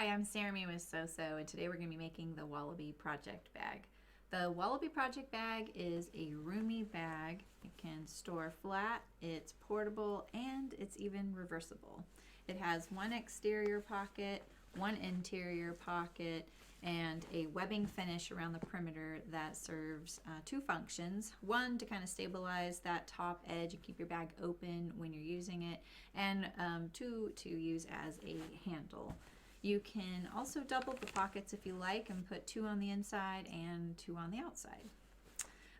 Hi, I'm Sarah with So, and today we're going to be making the Wallaby project bag. The Wallaby project bag is a roomy bag. It can store flat, it's portable, and it's even reversible. It has one exterior pocket, one interior pocket, and a webbing finish around the perimeter that serves two functions. One, to kind of stabilize that top edge and keep your bag open when you're using it, and two, to use as a handle. You can also double the pockets if you like and put two on the inside and two on the outside.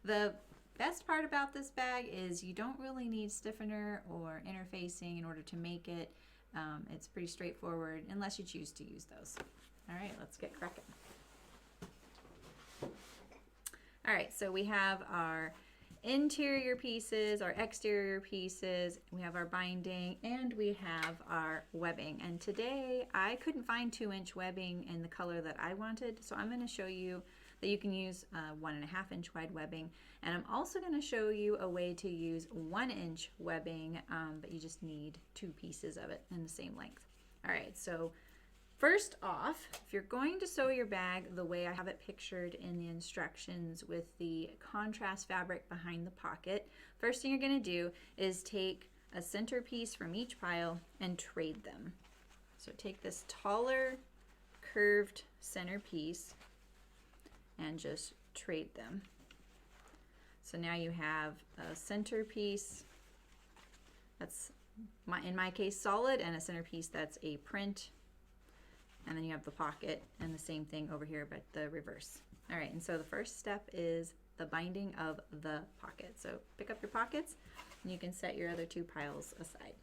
The best part about this bag is you don't really need stiffener or interfacing in order to make it. It's pretty straightforward unless you choose to use those. All right, let's get cracking. All right, so we have our interior pieces, our exterior pieces, we have our binding, and we have our webbing. And today I couldn't find 2-inch webbing in the color that I wanted, so I'm going to show you that you can use 1.5-inch wide webbing, and I'm also going to show you a way to use 1-inch webbing, but you just need 2 pieces of it in the same length. All right, so first off, if you're going to sew your bag the way I have it pictured in the instructions with the contrast fabric behind the pocket, first thing you're going to do is take a center piece from each pile and trade them. So take this taller curved center piece and just trade them. So now you have a center piece that's, in my case, solid, and a center piece that's a print. And then you have the pocket, and the same thing over here, but the reverse. All right, and so the first step is the binding of the pocket. So pick up your pockets, and you can set your other 2 piles aside.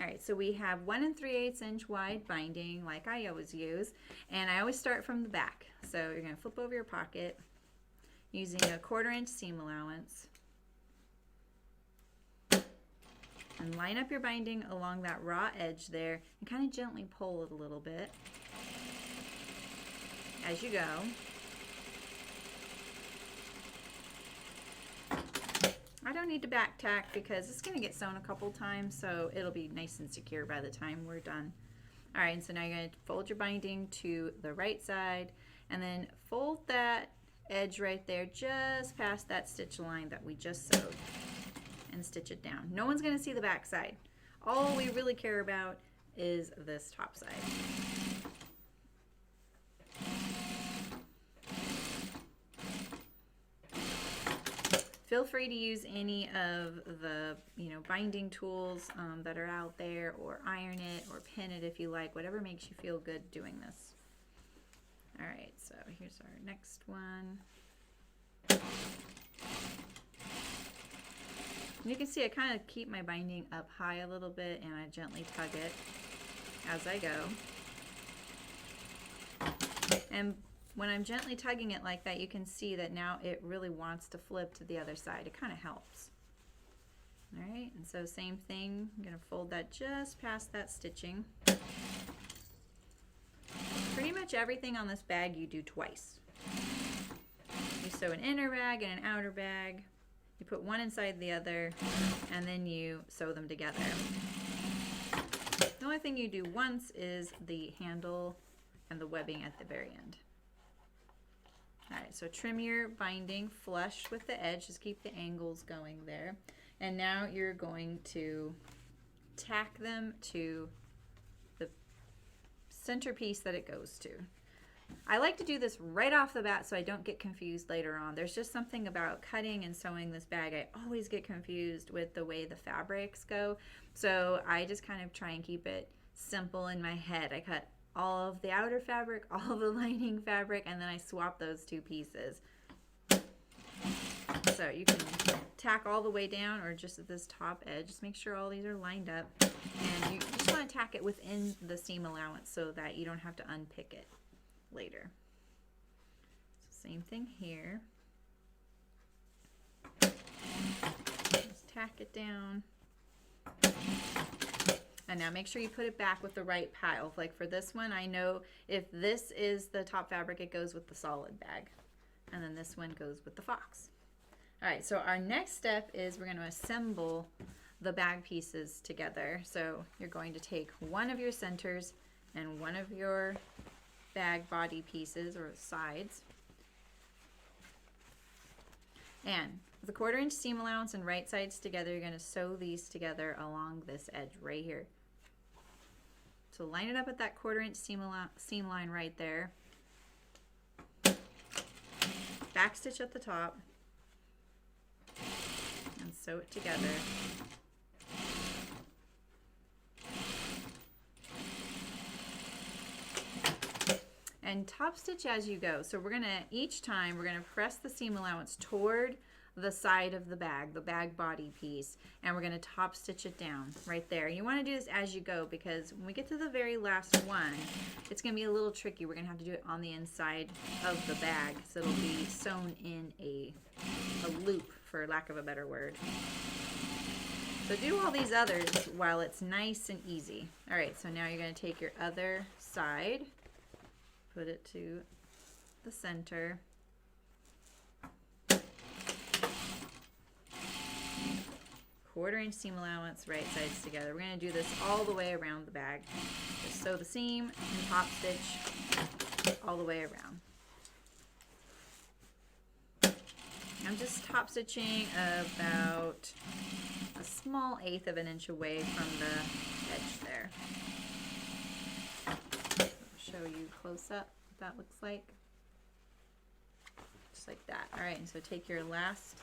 All right, so we have 1 3/8 inch wide binding, like I always use, and I always start from the back. So you're gonna flip over your pocket using a 1/4 inch seam allowance, and line up your binding along that raw edge there and kind of gently pull it a little bit as you go. I don't need to back tack because it's going to get sewn a couple times, so it'll be nice and secure by the time we're done. All right, and so now you're going to fold your binding to the right side and then fold that edge right there just past that stitch line that we just sewed, and stitch it down. No one's going to see the back side. All we really care about is this top side. Feel free to use any of the binding tools that are out there, or iron it or pin it if you like, whatever makes you feel good doing this. All right, so here's our next one. You can see I kind of keep my binding up high a little bit, and I gently tug it as I go. And when I'm gently tugging it like that, you can see that now it really wants to flip to the other side. It kind of helps. All right, and so same thing, I'm going to fold that just past that stitching. Pretty much everything on this bag you do twice. You sew an inner bag and an outer bag. You put one inside the other, and then you sew them together. The only thing you do once is the handle and the webbing at the very end. All right, so trim your binding flush with the edge, just keep the angles going there. And now you're going to tack them to the centerpiece that it goes to. I like to do this right off the bat so I don't get confused later on. There's just something about cutting and sewing this bag. I always get confused with the way the fabrics go. So I just kind of try and keep it simple in my head. I cut all of the outer fabric, all of the lining fabric, and then I swap those 2 pieces. So you can tack all the way down or just at this top edge. Just make sure all these are lined up. And you just want to tack it within the seam allowance so that you don't have to unpick it later. So same thing here. Just tack it down. And now make sure you put it back with the right pile. Like for this one, I know if this is the top fabric, it goes with the solid bag. And then this one goes with the fox. All right, so our next step is we're going to assemble the bag pieces together. So you're going to take one of your centers and one of your bag body pieces or sides. And with a 1/4 inch seam allowance and right sides together, you're going to sew these together along this edge right here. So line it up at that 1/4 inch seam line right there. Back stitch at the top and sew it together. And top stitch as you go. So we're gonna, each time we're gonna press the seam allowance toward the side of the bag body piece, and we're gonna top stitch it down right there. You wanna do this as you go because when we get to the very last one, it's gonna be a little tricky. We're gonna have to do it on the inside of the bag, so it'll be sewn in a loop, for lack of a better word. So do all these others while it's nice and easy. All right, so now you're gonna take your other side, put it to the center. 1/4 inch seam allowance, right sides together. We're going to do this all the way around the bag. Just sew the seam and top stitch all the way around. I'm just top stitching about a small 1/8 of an inch away from the edge there. I'll show you close up what that looks like. Just like that. All right, and so take your last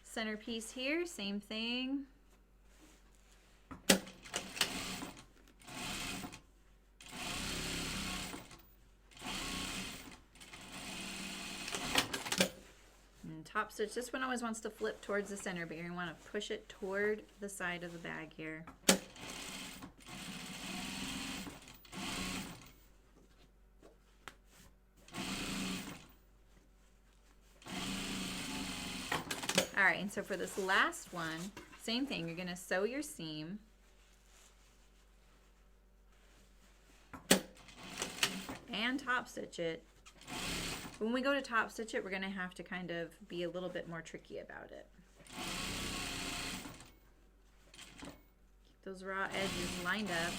centerpiece here, same thing. And top stitch. This one always wants to flip towards the center, but you want to push it toward the side of the bag here. All right, and so for this last one, same thing. You're going to sew your seam. And top stitch it. When we go to top stitch it, we're going to have to kind of be a little bit more tricky about it. Keep those raw edges lined up.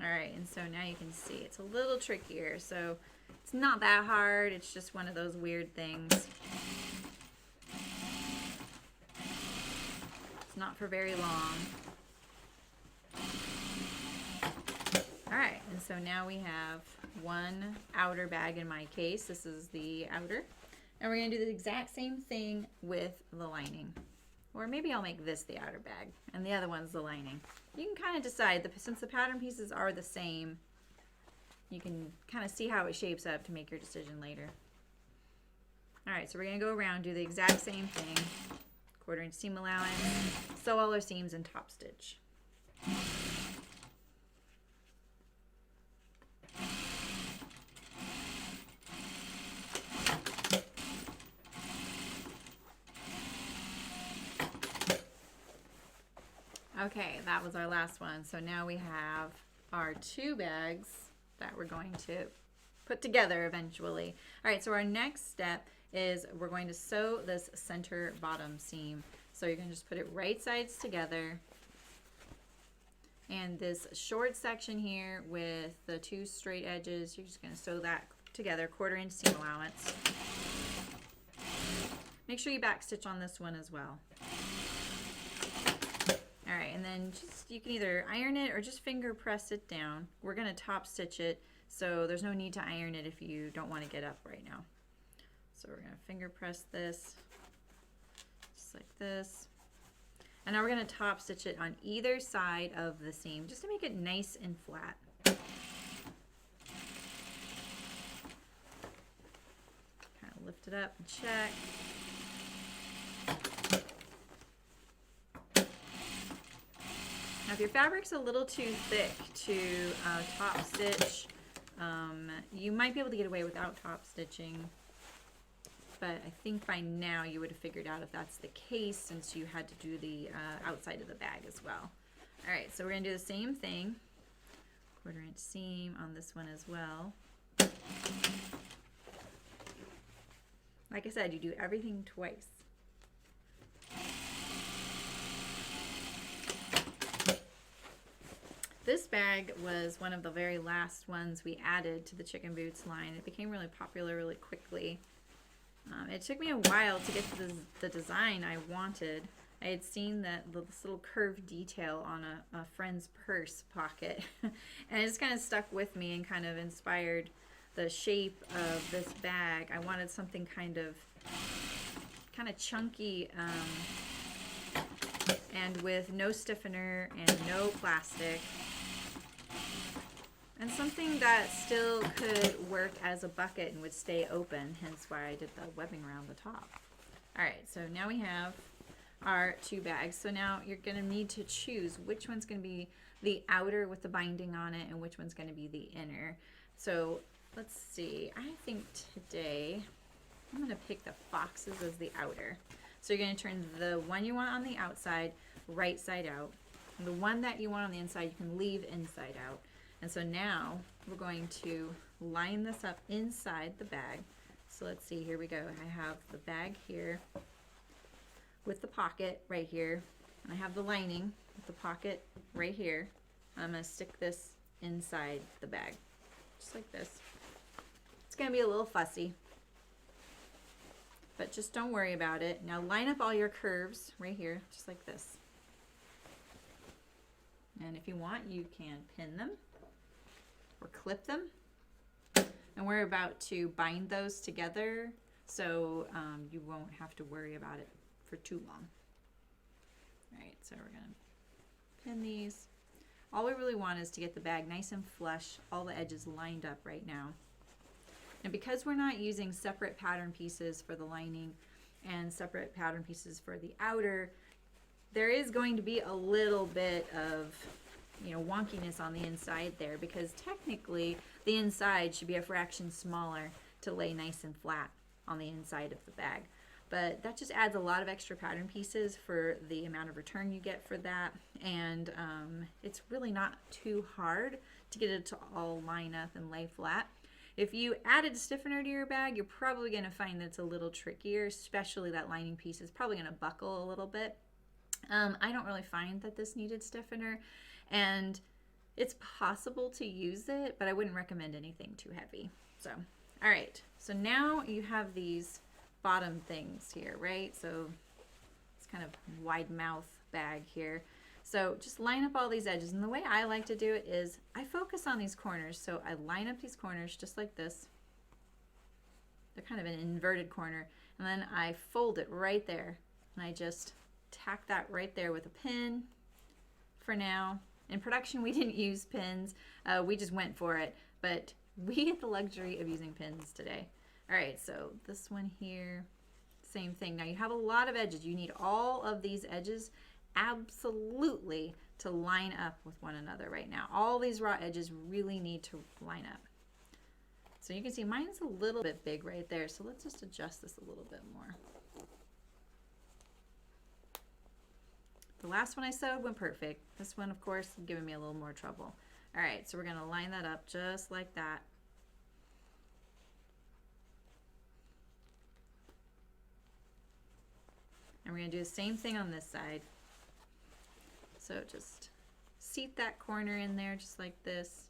All right, and so now you can see it's a little trickier. So it's not that hard. It's just one of those weird things. Not for very long. All right, and so now we have one outer bag in my case. This is the outer. And we're gonna do the exact same thing with the lining. Or maybe I'll make this the outer bag and the other one's the lining. You can kind of decide, since the pattern pieces are the same, you can kind of see how it shapes up to make your decision later. All right, so we're gonna go around, do the exact same thing. 1/4 inch seam allowance, sew all our seams and top stitch. Okay, that was our last one. So now we have our 2 bags that we're going to put together eventually. All right, so our next step is we're going to sew this center bottom seam. So you're going to just put it right sides together. And this short section here with the 2 straight edges, you're just going to sew that together, 1/4 inch seam allowance. Make sure you back stitch on this one as well. All right, and then just, you can either iron it or just finger press it down. We're going to top stitch it, so there's no need to iron it if you don't want to get up right now. So we're going to finger press this, just like this. And now we're going to top stitch it on either side of the seam, just to make it nice and flat. Kind of lift it up and check. Now if your fabric's a little too thick to top stitch, you might be able to get away without top stitching. But I think by now you would have figured out if that's the case, since you had to do the outside of the bag as well. All right, so we're going to do the same thing. 1/4 inch seam on this one as well. Like I said, you do everything twice. This bag was one of the very last ones we added to the chicken boots line. It became really popular really quickly. It took me a while to get to the design I wanted. I had seen this little curved detail on a friend's purse pocket, and it just kind of stuck with me and kind of inspired the shape of this bag. I wanted something kind of chunky, and with no stiffener and no plastic, and something that still could work as a bucket and would stay open, hence why I did the webbing around the top. Alright, so now we have our two bags. So now you're going to need to choose which one's going to be the outer with the binding on it and which one's going to be the inner. So let's see, I think today I'm going to pick the foxes as the outer. So you're going to turn the one you want on the outside right side out. And the one that you want on the inside you can leave inside out. And so now we're going to line this up inside the bag. So let's see, here we go. I have the bag here with the pocket right here. And I have the lining with the pocket right here. I'm going to stick this inside the bag, just like this. It's going to be a little fussy, but just don't worry about it. Now line up all your curves right here, just like this. And if you want, you can pin them or clip them. And we're about to bind those together, so you won't have to worry about it for too long. All right, so we're gonna pin these. All we really want is to get the bag nice and flush, all the edges lined up right now. And because we're not using separate pattern pieces for the lining and separate pattern pieces for the outer, there is going to be a little bit of wonkiness on the inside there, because technically the inside should be a fraction smaller to lay nice and flat on the inside of the bag. But that just adds a lot of extra pattern pieces for the amount of return you get for that, and it's really not too hard to get it to all line up and lay flat. If you added a stiffener to your bag, you're probably going to find that it's a little trickier, especially that lining piece is probably going to buckle a little bit. I don't really find that this needed stiffener, and it's possible to use it, but I wouldn't recommend anything too heavy. So, all right, so now you have these bottom things here, right? So it's kind of wide mouth bag here. So just line up all these edges, and the way I like to do it is I focus on these corners. So I line up these corners just like this. They're kind of an inverted corner, and then I fold it right there, and I just tack that right there with a pin for now. In production, we didn't use pins. We just went for it, but we get the luxury of using pins today. All right, so this one here, same thing. Now you have a lot of edges. You need all of these edges absolutely to line up with one another right now. All these raw edges really need to line up. So you can see mine's a little bit big right there, so let's just adjust this a little bit more. The last one I sewed went perfect. This one, of course, is giving me a little more trouble. All right, so we're going to line that up just like that. And we're going to do the same thing on this side. So just seat that corner in there just like this.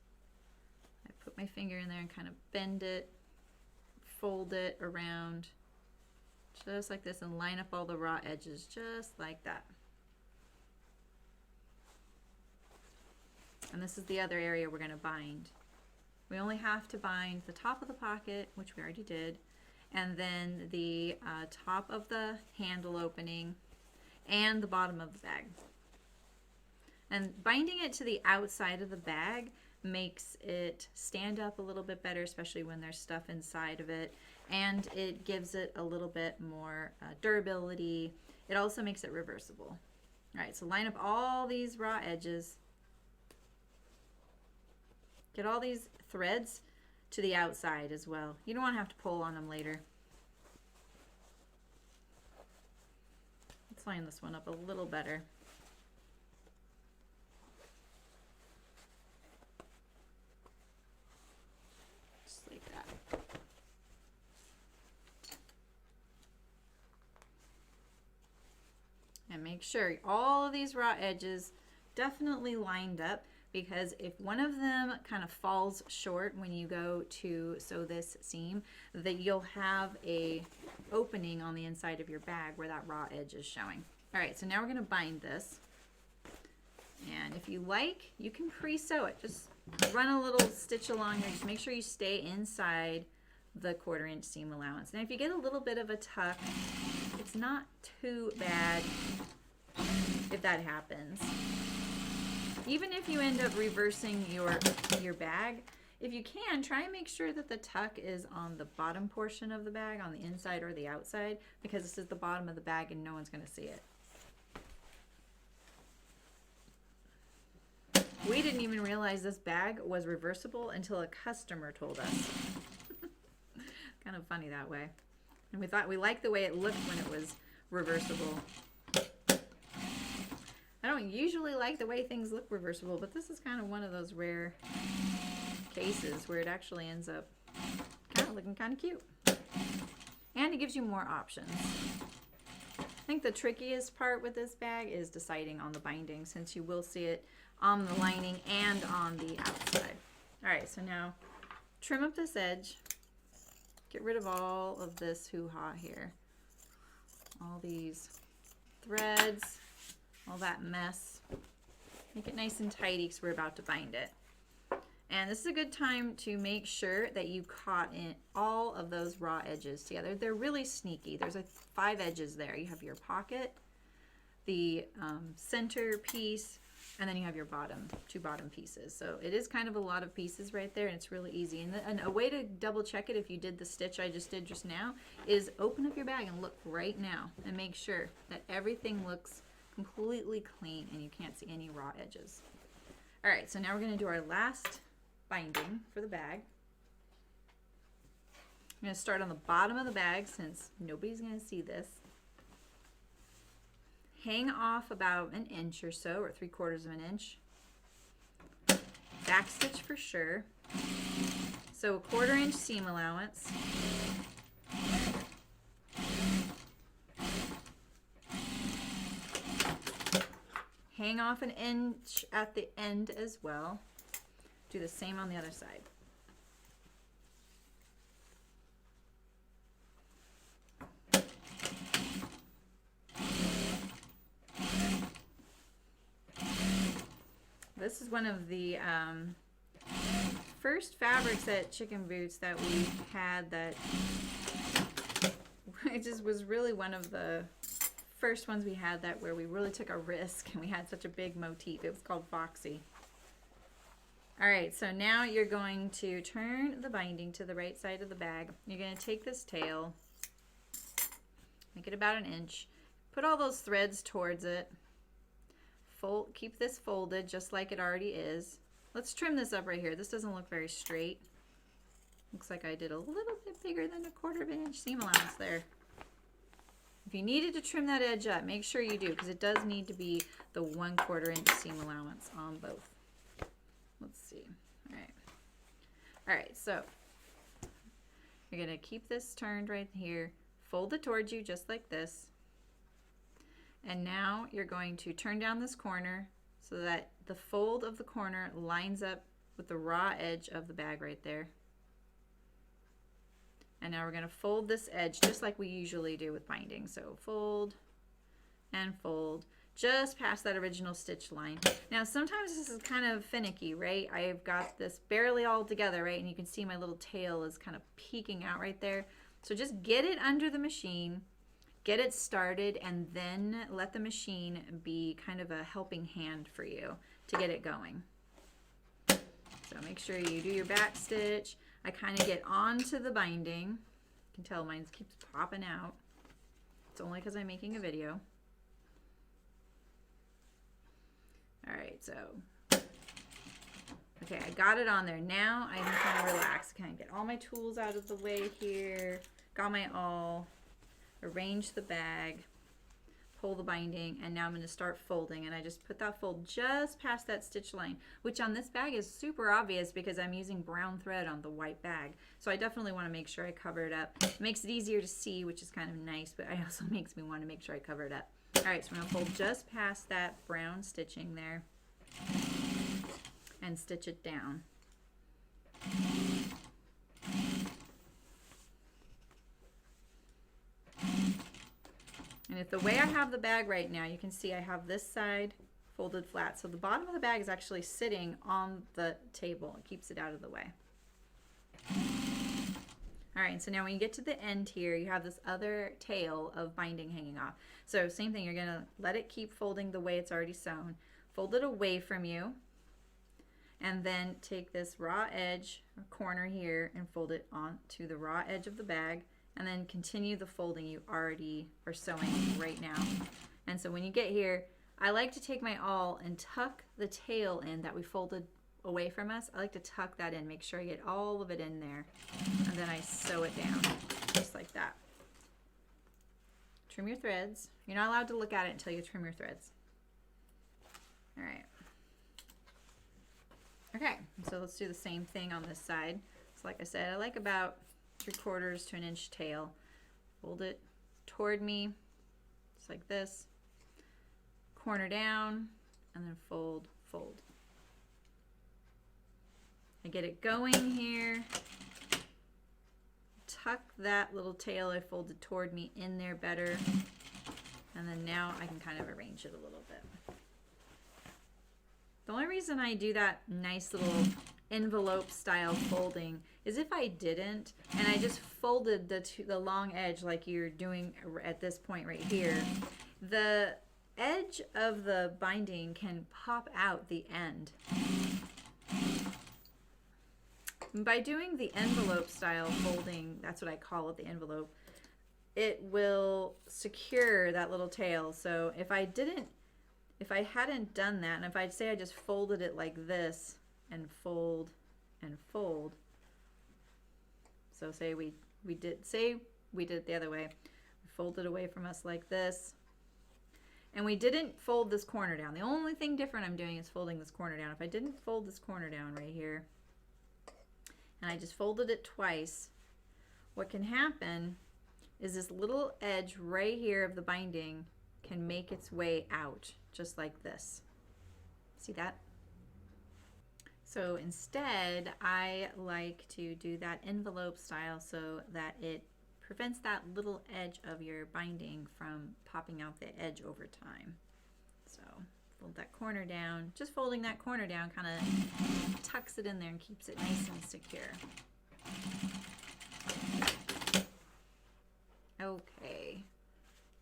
I put my finger in there and kind of bend it, fold it around just like this, and line up all the raw edges just like that. And this is the other area we're going to bind. We only have to bind the top of the pocket, which we already did, and then the top of the handle opening and the bottom of the bag. And binding it to the outside of the bag makes it stand up a little bit better, especially when there's stuff inside of it, and it gives it a little bit more durability. It also makes it reversible. All right, so line up all these raw edges. Get all these threads to the outside as well. You don't want to have to pull on them later. Let's line this one up a little better. Just like that. And make sure all of these raw edges definitely lined up. because if one of them kind of falls short when you go to sew this seam, that you'll have a opening on the inside of your bag where that raw edge is showing. All right, so now we're going to bind this. And if you like, you can pre-sew it. Just run a little stitch along there. Just make sure you stay inside the 1/4 inch seam allowance. Now if you get a little bit of a tuck, it's not too bad if that happens. Even if you end up reversing your bag, if you can, try and make sure that the tuck is on the bottom portion of the bag, on the inside or the outside, because this is the bottom of the bag and no one's going to see it. We didn't even realize this bag was reversible until a customer told us. Kind of funny that way. And we thought we liked the way it looked when it was reversible. I don't usually like the way things look reversible, but this is kind of one of those rare cases where it actually ends up kind of looking kind of cute. And it gives you more options. I think the trickiest part with this bag is deciding on the binding, since you will see it on the lining and on the outside. All right, so now trim up this edge. Get rid of all of this hoo-ha here. All these threads, all that mess. Make it nice and tidy because we're about to bind it. And this is a good time to make sure that you caught in all of those raw edges together. They're really sneaky. There's 5 edges there. You have your pocket, the center piece, and then you have your two bottom pieces. So it is kind of a lot of pieces right there, and it's really easy. And a way to double check it if you did the stitch I just did just now is open up your bag and look right now and make sure that everything looks completely clean and you can't see any raw edges. All right, so now we're going to do our last binding for the bag. I'm going to start on the bottom of the bag since nobody's going to see this. Hang off about 1 inch or so, or 3/4 of an inch. Back stitch for sure. So 1/4 inch seam allowance. Hang off 1 inch at the end as well. Do the same on the other side. This is one of the first fabrics at Chicken Boots that we had that it just was really one of the first ones we had that where we really took a risk and we had such a big motif. It was called Foxy. All right, so now you're going to turn the binding to the right side of the bag. You're going to take this tail, make it about 1 inch, put all those threads towards it. Keep this folded just like it already is. Let's trim this up right here. This doesn't look very straight. Looks like I did a little bit bigger than 1/4 of an inch seam allowance there. If you needed to trim that edge up, make sure you do, because it does need to be the 1/4 inch seam allowance on both. Let's see. All right. All right, so you're going to keep this turned right here. Fold it towards you just like this. And now you're going to turn down this corner so that the fold of the corner lines up with the raw edge of the bag right there. And now we're going to fold this edge just like we usually do with binding. So fold and fold just past that original stitch line. Now sometimes this is kind of finicky, right? I've got this barely all together, right? And you can see my little tail is kind of peeking out right there. So just get it under the machine. Get it started, and then let the machine be kind of a helping hand for you to get it going. So make sure you do your back stitch. I kind of get onto the binding. You can tell mine keeps popping out. It's only because I'm making a video. All right, so, okay, I got it on there. Now I can kind of relax, kind of get all my tools out of the way here. Got my awl. Arrange the bag, pull the binding, and now I'm going to start folding, and I just put that fold just past that stitch line, which on this bag is super obvious because I'm using brown thread on the white bag. So I definitely want to make sure I cover it up. It makes it easier to see, which is kind of nice, but it also makes me want to make sure I cover it up. All right, so I'm going to fold just past that brown stitching there. and stitch it down. And if the way I have the bag right now, you can see I have this side folded flat. So the bottom of the bag is actually sitting on the table. It keeps it out of the way. All right, so now when you get to the end here, you have this other tail of binding hanging off. So same thing, you're gonna let it keep folding the way it's already sewn. Fold it away from you, and then take this raw edge or corner here and fold it onto the raw edge of the bag, and then continue the folding you already are sewing right now. And so when you get here, I like to take my awl and tuck the tail in that we folded away from us. I like to tuck that in, make sure I get all of it in there, and then I sew it down just like that. Trim your threads. You're not allowed to look at it until you trim your threads. All right. Okay, so let's do the same thing on this side. So like I said, I like about 3/4 to an inch tail. Fold it toward me, just like this. Corner down, and then fold, fold. I get it going here. Tuck that little tail I folded toward me in there better. And then now I can kind of arrange it a little bit. The only reason I do that nice little envelope style folding is if I didn't and I just folded the long edge like you're doing at this point right here, the edge of the binding can pop out the end. By doing the envelope style folding, that's what I call it, the envelope, it will secure that little tail. So if I hadn't done that, and if I'd say I just folded it like this and fold and fold, so say we did it the other way, we folded away from us like this, and we didn't fold this corner down. The only thing different I'm doing is folding this corner down. If I didn't fold this corner down right here, and I just folded it twice, what can happen is this little edge right here of the binding can make its way out, just like this. See that? So instead, I like to do that envelope style so that it prevents that little edge of your binding from popping out the edge over time. So fold that corner down. Just folding that corner down kind of tucks it in there and keeps it nice and secure. Okay,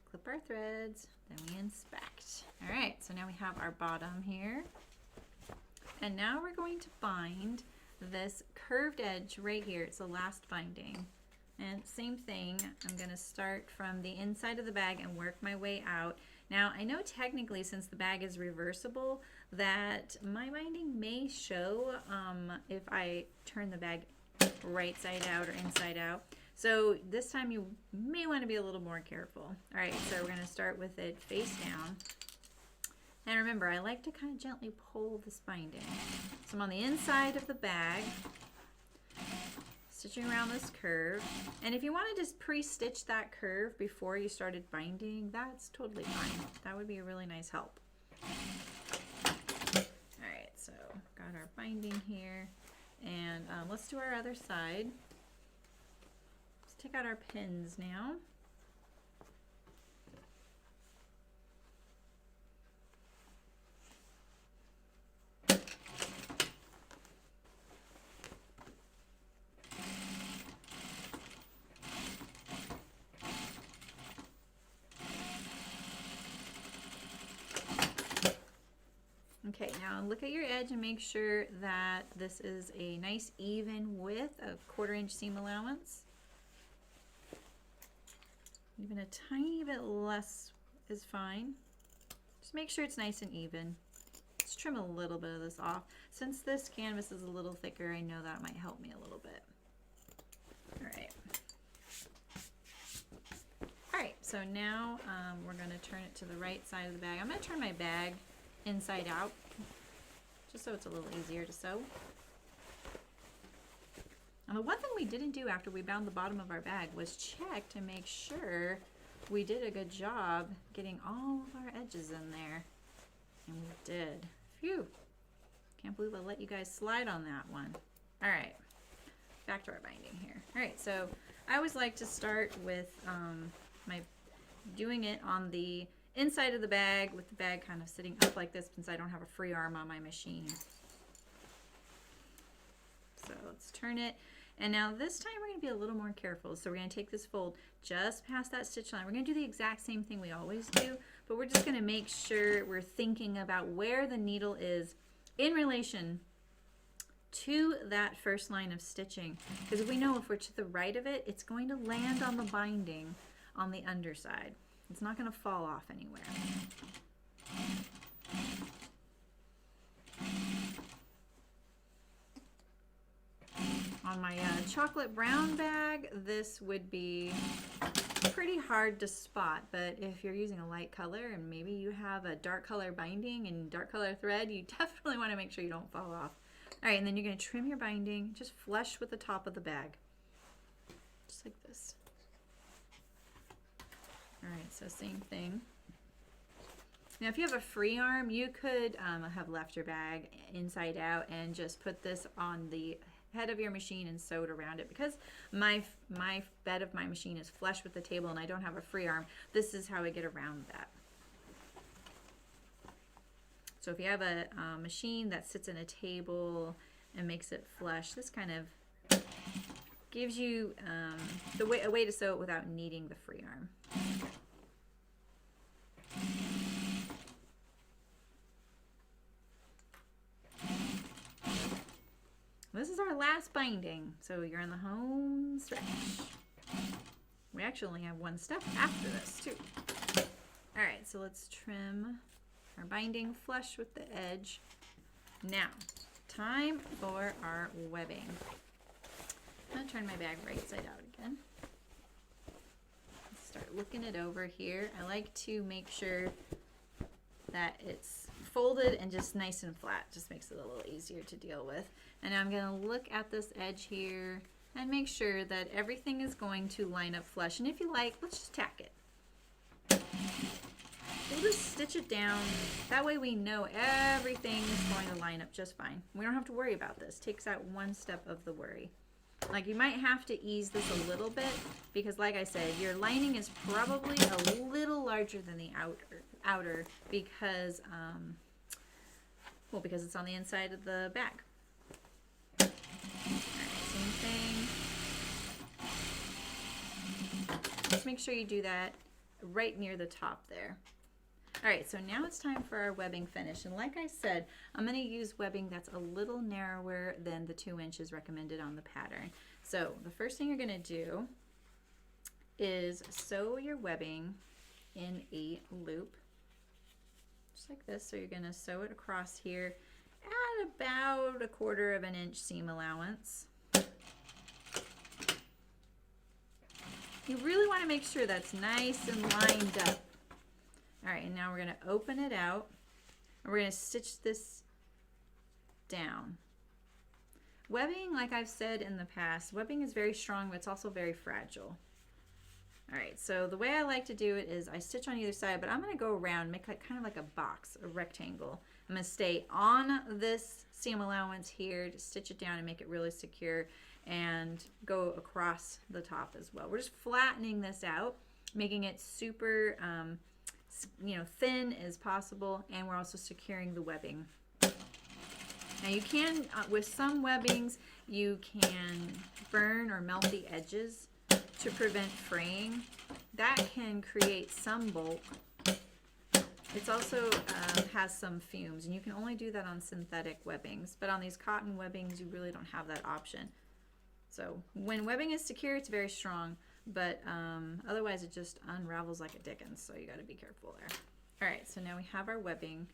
clip our threads, then we inspect. All right, so now we have our bottom here. And now we're going to bind this curved edge right here. It's the last binding. And same thing, I'm gonna start from the inside of the bag and work my way out. Now, I know technically, since the bag is reversible, that my binding may show if I turn the bag right side out or inside out. So this time you may want to be a little more careful. All right, so we're going to start with it face down. And remember, I like to kind of gently pull this binding. So I'm on the inside of the bag, stitching around this curve. And if you want to just pre-stitch that curve before you started binding, that's totally fine. That would be a really nice help. All right, so got our binding here. And let's do our other side. Let's take out our pins now. Okay, now look at your edge and make sure that this is a nice even width of 1/4 inch seam allowance. Even a tiny bit less is fine. Just make sure it's nice and even. Let's trim a little bit of this off. Since this canvas is a little thicker, I know that might help me a little bit. All right. All right, so now we're gonna turn it to the right side of the bag. I'm gonna turn my bag inside out, just so it's a little easier to sew. And the one thing we didn't do after we bound the bottom of our bag was check to make sure we did a good job getting all of our edges in there. And we did. Phew. Can't believe I let you guys slide on that one. All right, back to our binding here. All right, so I always like to start with doing it on the inside of the bag with the bag kind of sitting up like this since I don't have a free arm on my machine. So let's turn it. And now this time we're going to be a little more careful. So we're going to take this fold just past that stitch line. We're going to do the exact same thing we always do, but we're just going to make sure we're thinking about where the needle is in relation to that first line of stitching. Because we know if we're to the right of it, it's going to land on the binding on the underside. It's not going to fall off anywhere. On my chocolate brown bag, this would be pretty hard to spot, but if you're using a light color and maybe you have a dark color binding and dark color thread, you definitely want to make sure you don't fall off. All right, and then you're going to trim your binding just flush with the top of the bag, just like this. All right, so same thing. Now, if you have a free arm, you could have left your bag inside out and just put this on the head of your machine and sew it around it. Because my bed of my machine is flush with the table and I don't have a free arm, this is how I get around that. So if you have a machine that sits in a table and makes it flush, this kind of gives you a way to sew it without needing the free arm. This is our last binding, so you're in the home stretch. We actually only have one step after this too. All right, so let's trim our binding flush with the edge. Now, time for our webbing. I'm gonna turn my bag right side out again. Let's start looking it over here. I like to make sure that it's folded and just nice and flat. Just makes it a little easier to deal with. And now I'm gonna look at this edge here and make sure that everything is going to line up flush. And if you like, let's just tack it. We'll just stitch it down. That way we know everything is going to line up just fine. We don't have to worry about this. Takes out one step of the worry. Like, you might have to ease this a little bit because, like I said, your lining is probably a little larger than the outer because because it's on the inside of the bag. All right, same thing. Just make sure you do that right near the top there. All right, so now it's time for our webbing finish. And like I said, I'm going to use webbing that's a little narrower than the 2 inches recommended on the pattern. So the first thing you're going to do is sew your webbing in a loop, just like this. So you're going to sew it across here at about 1/4 inch seam allowance. You really want to make sure that's nice and lined up. All right, and now we're going to open it out and we're going to stitch this down. Webbing, like I've said in the past, webbing is very strong, but it's also very fragile. All right, so the way I like to do it is I stitch on either side, but I'm going to go around, make it kind of like a box, a rectangle. I'm going to stay on this seam allowance here to stitch it down and make it really secure and go across the top as well. We're just flattening this out, making it super thin as possible, and we're also securing the webbing. Now you can, with some webbings, you can burn or melt the edges to prevent fraying. That can create some bulk. It's also has some fumes, and you can only do that on synthetic webbings, but on these cotton webbings you really don't have that option. So when webbing is secure, it's very strong, but otherwise it just unravels like a Dickens, so you got to be careful there. All right, so now we have our webbing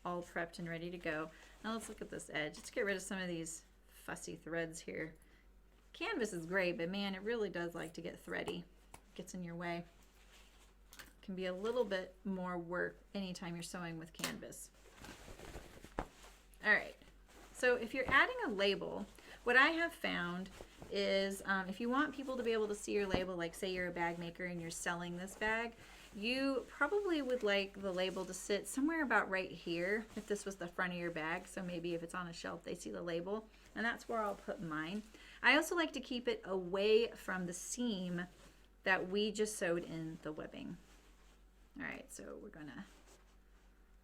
all prepped and ready to go. Now let's look at this edge. Let's get rid of some of these fussy threads here. Canvas is great, but man, it really does like to get thready. It gets in your way. It can be a little bit more work anytime you're sewing with canvas. All right, so if you're adding a label, what I have found is if you want people to be able to see your label, like say you're a bag maker and you're selling this bag, you probably would like the label to sit somewhere about right here if this was the front of your bag. So maybe if it's on a shelf, they see the label, and that's where I'll put mine. I also like to keep it away from the seam that we just sewed in the webbing. All right, so we're gonna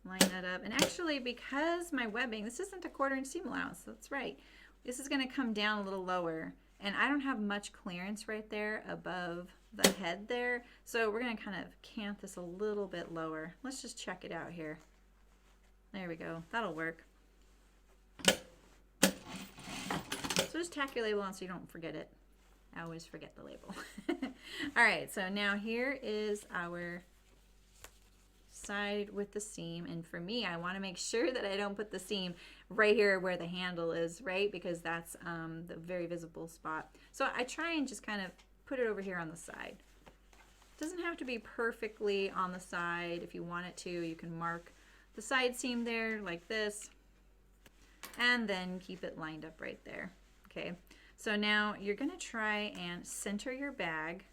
line that up. And actually, because my webbing, this isn't a 1/4 inch seam allowance, that's right. This is gonna come down a little lower, and I don't have much clearance right there above the head there. So we're gonna kind of cant this a little bit lower. Let's just check it out here. There we go, that'll work. So just tack your label on so you don't forget it. I always forget the label. All right, so now here is our side with the seam, and for me, I want to make sure that I don't put the seam right here where the handle is, right? Because that's the very visible spot. So I try and just kind of put it over here on the side. It doesn't have to be perfectly on the side. If you want it to, you can mark the side seam there like this, and then keep it lined up right there. Okay, so now you're gonna try and center your bag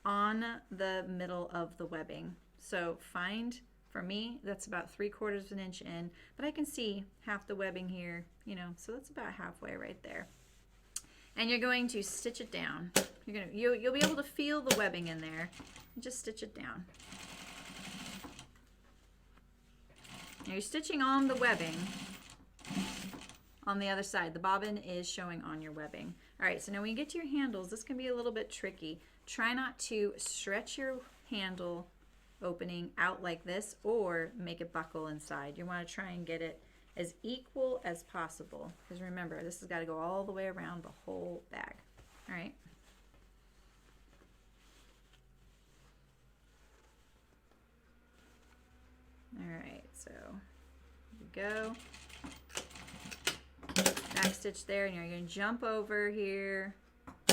on the middle of the webbing. So find, for me, that's about 3/4 inch in, but I can see half the webbing here, you know, so that's about halfway right there. And you're going to stitch it down. You'll be able to feel the webbing in there. Just stitch it down. Now you're stitching on the webbing on the other side. The bobbin is showing on your webbing. All right, so now when you get to your handles, this can be a little bit tricky. Try not to stretch your handle opening out like this or make it buckle inside. You want to try and get it as equal as possible, because remember, this has got to go all the way around the whole bag. All right. All right, so here we go. Back stitch there, and you're going to jump over here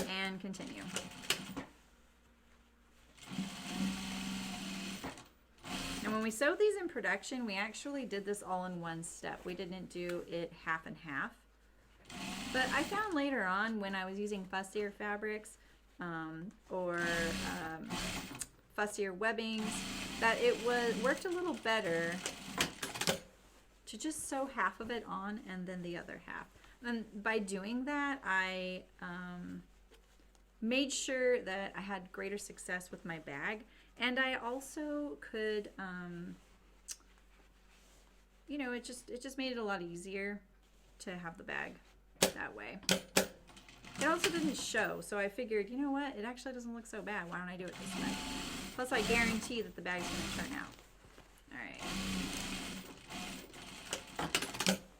and continue. And when we sewed these in production, we actually did this all in one step. We didn't do it half and half. But I found later on, when I was using fussier fabrics or fussier webbings, that it worked a little better to just sew half of it on and then the other half. And by doing that, I made sure that I had greater success with my bag. And I also could, you know, it just made it a lot easier to have the bag that way. It also didn't show, so I figured, you know what, it actually doesn't look so bad. Why don't I do it this way? Plus, I guarantee that the bag's going to turn out. All right.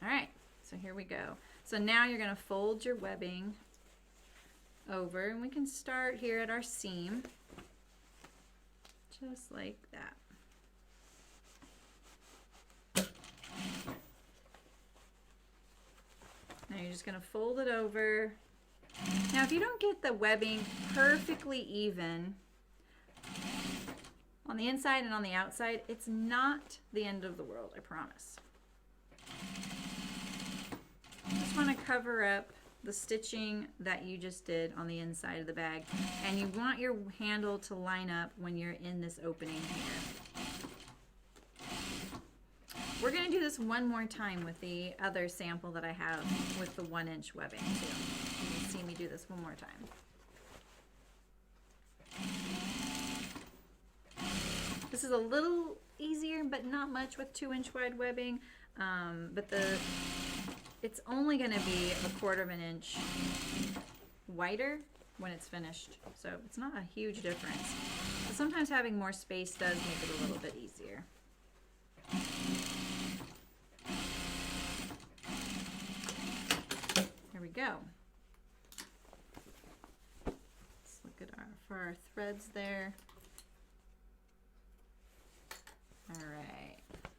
All right, so here we go. So now you're going to fold your webbing over, and we can start here at our seam. Just like that. Now you're just going to fold it over. Now if you don't get the webbing perfectly even on the inside and on the outside, it's not the end of the world, I promise. You just want to cover up the stitching that you just did on the inside of the bag, and you want your handle to line up when you're in this opening here. We're going to do this one more time with the other sample that I have with the 1-inch webbing too. You can see me do this one more time. This is a little easier, but not much with 2-inch wide webbing, but it's only going to be 1/4 inch wider when it's finished, so it's not a huge difference. But sometimes having more space does make it a little bit easier. Here we go. Let's look at for our threads there. All right,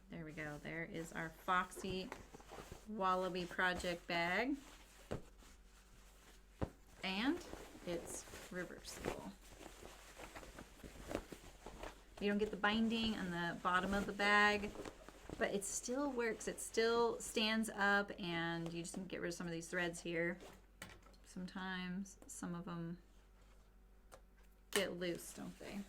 there we go. There is our Foxy Wallaby project bag, and it's reversible. You don't get the binding on the bottom of the bag, but it still works. It still stands up, and you just need to get rid of some of these threads here. Sometimes some of them get loose, don't they?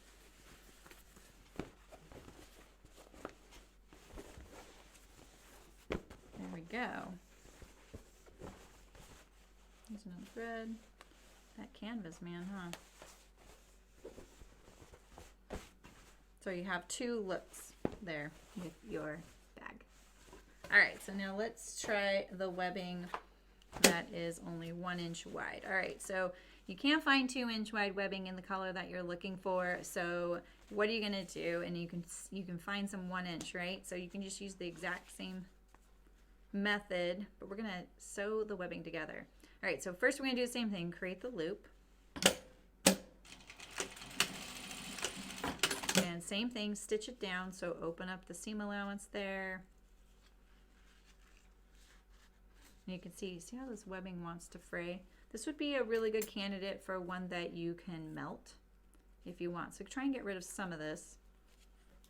go. There's another thread. That canvas, man, huh? So you have two looks there with your bag. All right, so now let's try the webbing that is only 1 inch wide. All right, so you can't find 2 inch wide webbing in the color that you're looking for. So what are you gonna do? And you can find some 1 inch, right? So you can just use the exact same method, but we're gonna sew the webbing together. All right, so first we're gonna do the same thing, create the loop. And same thing, stitch it down, so open up the seam allowance there. And you can see how this webbing wants to fray? This would be a really good candidate for one that you can melt if you want. So try and get rid of some of this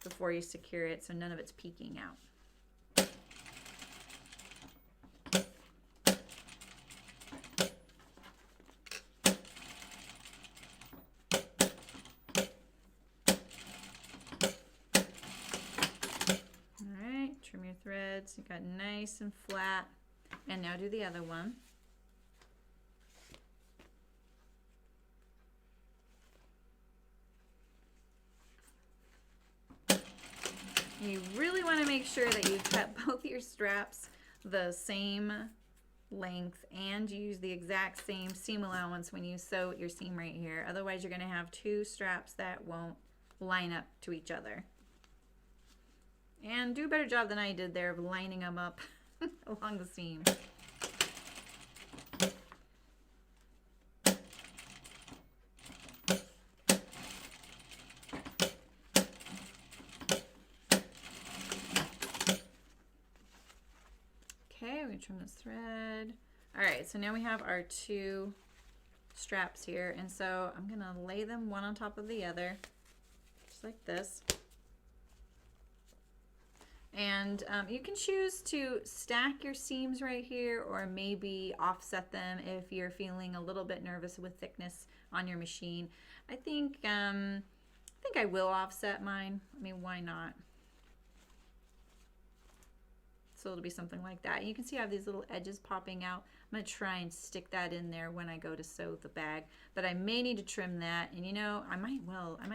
before you secure it so none of it's peeking out. Trim your threads, you got nice and flat. And now do the other one. You really want to make sure that you cut both your straps the same length and use the exact same seam allowance when you sew your seam right here. Otherwise you're going to have two straps that won't line up to each other. And do a better job than I did there of lining them up along the seam. Okay, we're going to trim this thread. All right, so now we have our two straps here. And so I'm going to lay them one on top of the other, just like this. And you can choose to stack your seams right here or maybe offset them if you're feeling a little bit nervous with thickness on your machine. I think I will offset mine. I mean, why not? So it'll be something like that. You can see I have these little edges popping out. I'm going to try and stick that in there when I go to sew the bag, but I may need to trim that. And you know, I might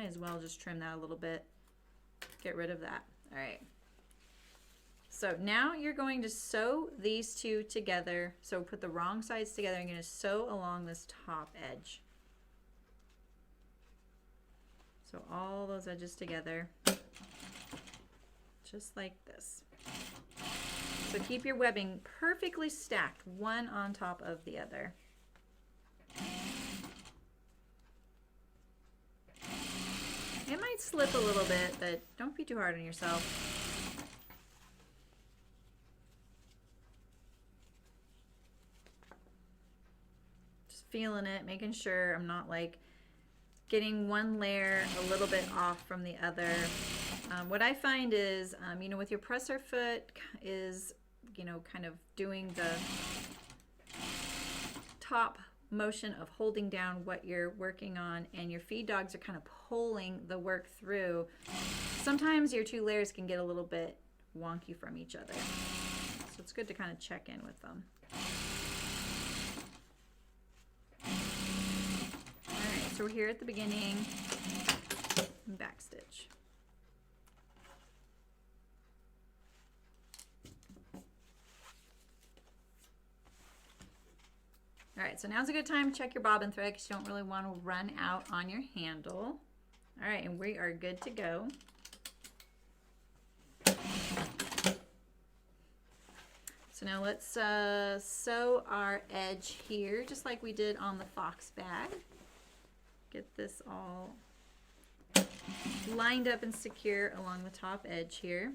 as well just trim that a little bit. Get rid of that. All right. So now you're going to sew these two together. So put the wrong sides together. I'm going to sew along this top edge. So all those edges together, just like this. So keep your webbing perfectly stacked, one on top of the other. It might slip a little bit, but don't be too hard on yourself. Feeling it, making sure I'm not like getting one layer a little bit off from the other. What I find is, you know, with your presser foot is, you know, kind of doing the top motion of holding down what you're working on, and your feed dogs are kind of pulling the work through. Sometimes your two layers can get a little bit wonky from each other. So it's good to kind of check in with them. So we're here at the beginning and back stitch. All right, so now's a good time to check your bobbin thread because you don't really want to run out on your handle. All right, and we are good to go. So now let's sew our edge here just like we did on the fox bag. Get this all lined up and secure along the top edge here.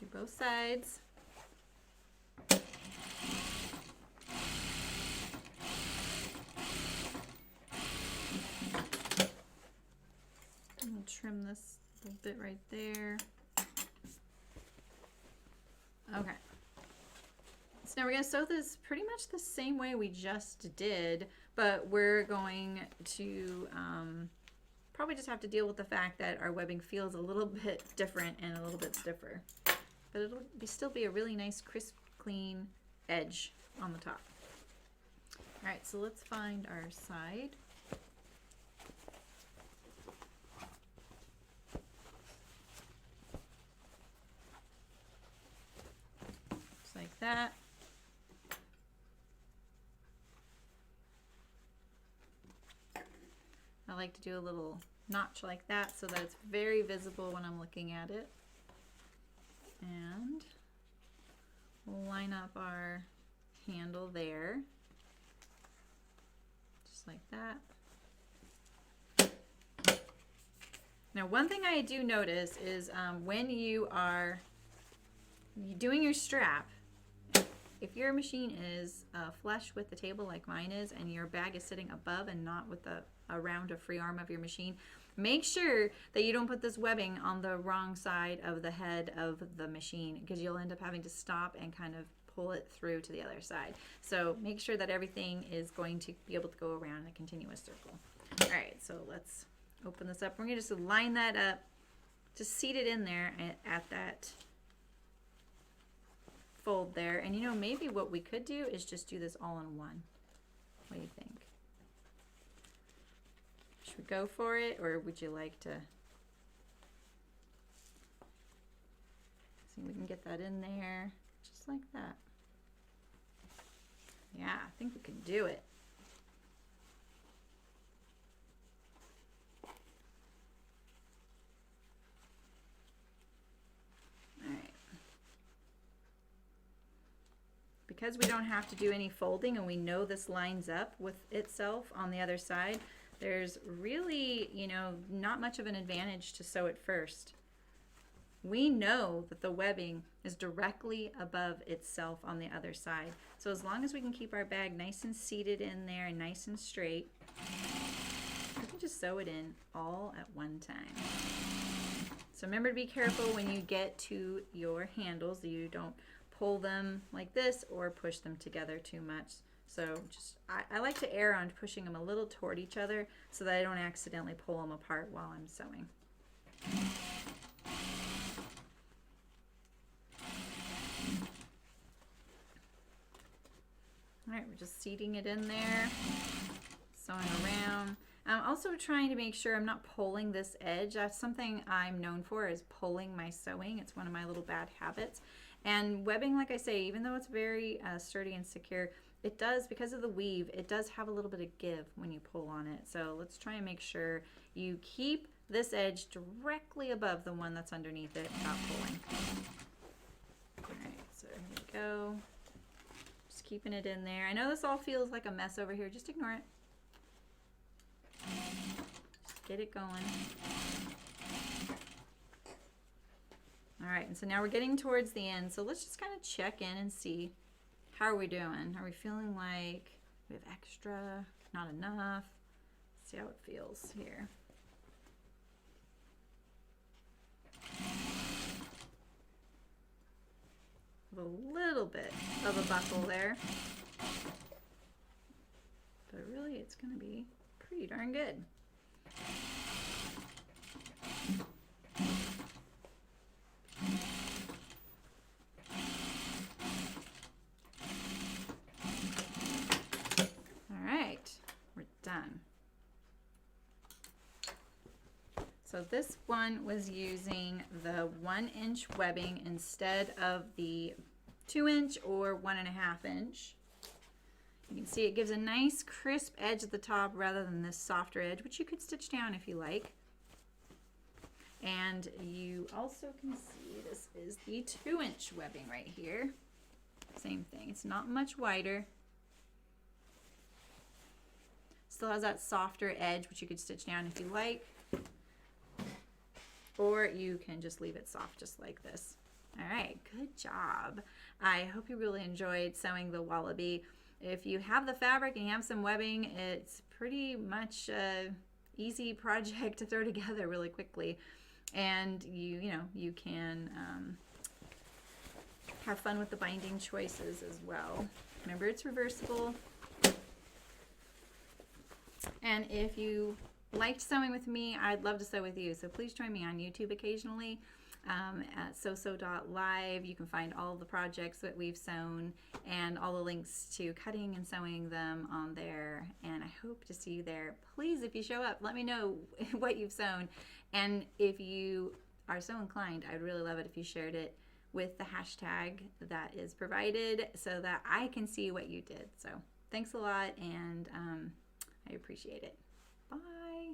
Do both sides. I'll trim this little bit right there. Okay, so now we're going to sew this pretty much the same way we just did, but we're going to probably just have to deal with the fact that our webbing feels a little bit different and a little bit stiffer. But it'll still be a really nice, crisp, clean edge on the top. All right, so let's find our side. Just like that. I like to do a little notch like that so that it's very visible when I'm looking at it. And we'll line up our handle there, just like that. Now, one thing I do notice is when you are doing your strap, if your machine is flush with the table like mine is, and your bag is sitting above and not with around a free arm of your machine, make sure that you don't put this webbing on the wrong side of the head of the machine, because you'll end up having to stop and kind of pull it through to the other side. So make sure that everything is going to be able to go around in a continuous circle. All right, so let's open this up. We're going to just line that up, just seat it in there at that fold there. And you know, maybe what we could do is just do this all in one. What do you think? Should we go for it, or would you like to see if we can get that in there just like that? Yeah, I think we can do it. All right. Because we don't have to do any folding and we know this lines up with itself on the other side, there's really, you know, not much of an advantage to sew it first. We know that the webbing is directly above itself on the other side. So as long as we can keep our bag nice and seated in there and nice and straight, we can just sew it in all at one time. So remember to be careful when you get to your handles that you don't pull them like this or push them together too much. So just, I like to err on pushing them a little toward each other so that I don't accidentally pull them apart while I'm sewing. All right, we're just seating it in there, sewing around. I'm also trying to make sure I'm not pulling this edge. That's something I'm known for, is pulling my sewing. It's one of my little bad habits. And webbing, like I say, even though it's very sturdy and secure, it does, because of the weave, it does have a little bit of give when you pull on it. So let's try and make sure you keep this edge directly above the one that's underneath it without pulling. All right, so here we go. Just keeping it in there. I know this all feels like a mess over here. Just ignore it. Just get it going. All right, and so now we're getting towards the end. So let's just kind of check in and see, how are we doing? Are we feeling like we have extra, not enough? See how it feels here. A little bit of a buckle there, but really it's going to be pretty darn good. All right, we're done. So this one was using the 1-inch webbing instead of the 2-inch or 1.5 inch. You can see it gives a nice crisp edge at the top rather than this softer edge, which you could stitch down if you like. And you also can see this is the 2-inch webbing right here. Same thing, it's not much wider. Still has that softer edge, which you could stitch down if you like. Or you can just leave it soft just like this. All right, good job. I hope you really enjoyed sewing the Wallaby. If you have the fabric and you have some webbing, it's pretty much an easy project to throw together really quickly. And you can have fun with the binding choices as well. Remember, it's reversible. And if you liked sewing with me, I'd love to sew with you. So please join me on YouTube occasionally at sew.live. You can find all the projects that we've sewn and all the links to cutting and sewing them on there. And I hope to see you there. Please, if you show up, let me know what you've sewn. And if you are so inclined, I'd really love it if you shared it with the hashtag that is provided so that I can see what you did. So thanks a lot, and I appreciate it. Bye.